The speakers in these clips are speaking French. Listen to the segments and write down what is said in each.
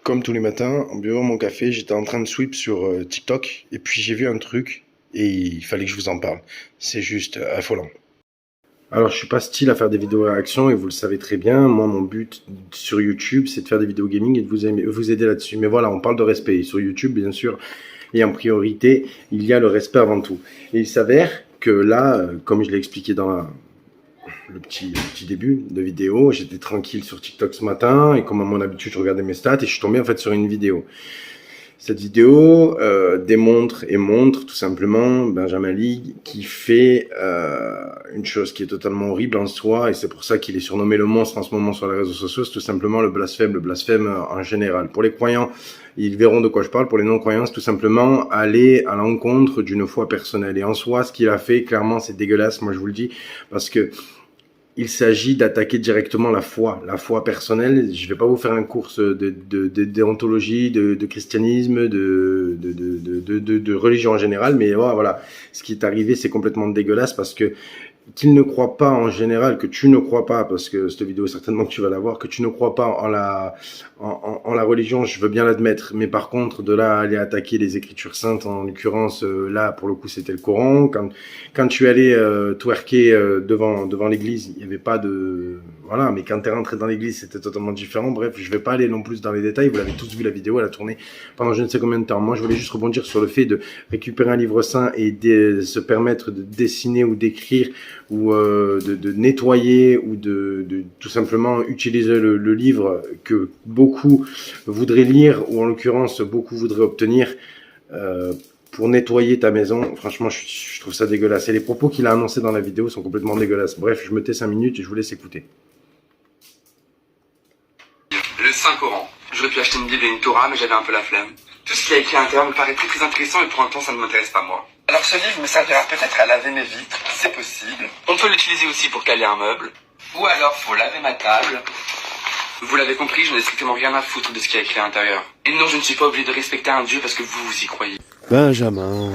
Comme tous les matins, en buvant mon café, j'étais en train de sweep sur TikTok et puis j'ai vu un truc et il fallait que je vous en parle. C'est juste affolant. Alors, je suis pas style à faire des vidéos réactions et vous le savez très bien. Moi, mon but sur YouTube, c'est de faire des vidéos gaming et de vous aider là-dessus. Mais voilà, on parle de respect. Et sur YouTube, bien sûr, et en priorité, il y a le respect avant tout. Et il s'avère que là, comme je l'ai expliqué dans le petit début de vidéo, j'étais tranquille sur TikTok ce matin et comme à mon habitude, je regardais mes stats et je suis tombé en fait sur une vidéo. Cette vidéo démontre et montre tout simplement Benjamin League qui fait une chose qui est totalement horrible en soi et c'est pour ça qu'il est surnommé le monstre en ce moment sur les réseaux sociaux, c'est tout simplement le blasphème en général. Pour les croyants, ils verront de quoi je parle. Pour les non-croyants, c'est tout simplement aller à l'encontre d'une foi personnelle. Et en soi, ce qu'il a fait, clairement, c'est dégueulasse, moi je vous le dis, parce que il s'agit d'attaquer directement la foi personnelle. Je ne vais pas vous faire un cours de déontologie, de christianisme, de religion en général, mais voilà, ce qui est arrivé, c'est complètement dégueulasse parce que qu'il ne croit pas en général, que tu ne crois pas, parce que cette vidéo certainement que tu vas la voir, que tu ne crois pas en la religion, je veux bien l'admettre, mais par contre de là à aller attaquer les écritures saintes, en l'occurrence là pour le coup c'était le Coran, quand tu allais twerker devant l'église, il n'y avait pas de... Voilà, mais quand tu es rentré dans l'église, c'était totalement différent. Bref, je vais pas aller non plus dans les détails, vous l'avez tous vu la vidéo, elle a tourné pendant je ne sais combien de temps. Moi, je voulais juste rebondir sur le fait de récupérer un livre saint et de se permettre de dessiner ou d'écrire ou de nettoyer ou de tout simplement utiliser le livre que beaucoup voudraient lire ou en l'occurrence beaucoup voudraient obtenir pour nettoyer ta maison. Franchement, je trouve ça dégueulasse. Et les propos qu'il a annoncés dans la vidéo sont complètement dégueulasses. Bref, je me tais 5 minutes et je vous laisse écouter. Le Saint-Coran. J'aurais pu acheter une Bible et une Torah, mais j'avais un peu la flemme. Tout ce qu'il y a écrit à l'intérieur me paraît très intéressant, mais pour un temps, ça ne m'intéresse pas moi. Alors ce livre me servira peut-être à laver mes vitres, c'est possible. On peut l'utiliser aussi pour caler un meuble. Ou alors faut laver ma table. Vous l'avez compris, je n'ai strictement rien à foutre de ce qu'il y a écrit à l'intérieur. Et non, je ne suis pas obligé de respecter un Dieu parce que vous y croyez. Benjamin.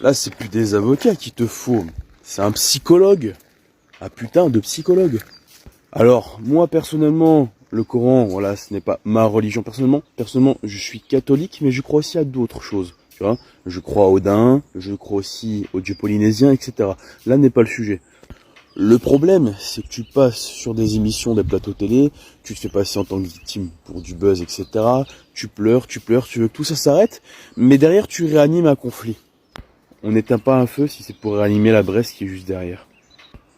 Là, c'est plus des avocats qu'il te faut. C'est un psychologue. Un putain de psychologue. Alors, moi, personnellement, le Coran, voilà, ce n'est pas ma religion. Personnellement, je suis catholique, mais je crois aussi à d'autres choses. Tu vois, je crois à Odin, je crois aussi aux dieux polynésiens, etc. Là n'est pas le sujet. Le problème, c'est que tu passes sur des émissions, des plateaux télé, tu te fais passer en tant que victime pour du buzz, etc. Tu pleures, tu veux que tout ça s'arrête, mais derrière tu réanimes un conflit. On n'éteint pas un feu si c'est pour réanimer la braise qui est juste derrière.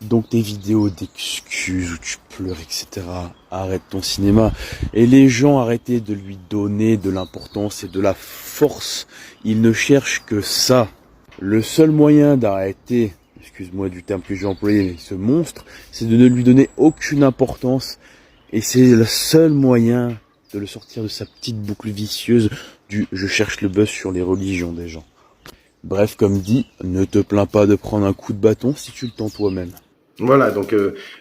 Donc tes vidéos d'excuses où tu pleures, etc. Arrête ton cinéma. Et les gens, arrêtez de lui donner de l'importance et de la force. Ils ne cherchent que ça. Le seul moyen d'arrêter, excuse-moi du terme que j'ai employé, mais ce monstre, c'est de ne lui donner aucune importance. Et c'est le seul moyen de le sortir de sa petite boucle vicieuse du « je cherche le buzz sur les religions des gens ». Bref, comme dit, ne te plains pas de prendre un coup de bâton si tu le tends toi-même. Voilà, donc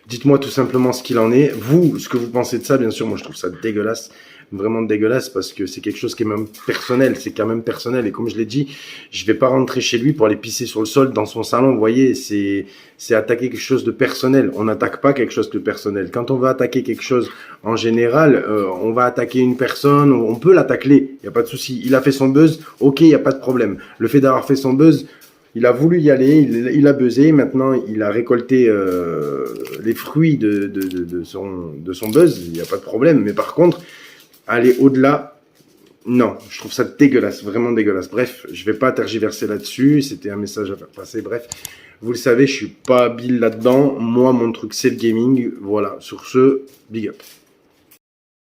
dites-moi tout simplement ce qu'il en est. Vous, ce que vous pensez de ça, bien sûr, moi je trouve ça dégueulasse, vraiment dégueulasse, parce que c'est quelque chose qui est même personnel, c'est quand même personnel. Et comme je l'ai dit, je vais pas rentrer chez lui pour aller pisser sur le sol dans son salon, vous voyez, c'est attaquer quelque chose de personnel. On n'attaque pas quelque chose de personnel. Quand on va attaquer quelque chose en général, on va attaquer une personne, on peut l'attaquer, il n'y a pas de souci. Il a fait son buzz, ok, il n'y a pas de problème. Le fait d'avoir fait son buzz, il a voulu y aller, il a buzzé, maintenant il a récolté les fruits de son buzz, il n'y a pas de problème. Mais par contre, aller au-delà, non, je trouve ça dégueulasse, vraiment dégueulasse. Bref, je vais pas tergiverser là-dessus, c'était un message à faire passer, bref. Vous le savez, je suis pas habile là-dedans, moi mon truc c'est le gaming, voilà, sur ce, big up.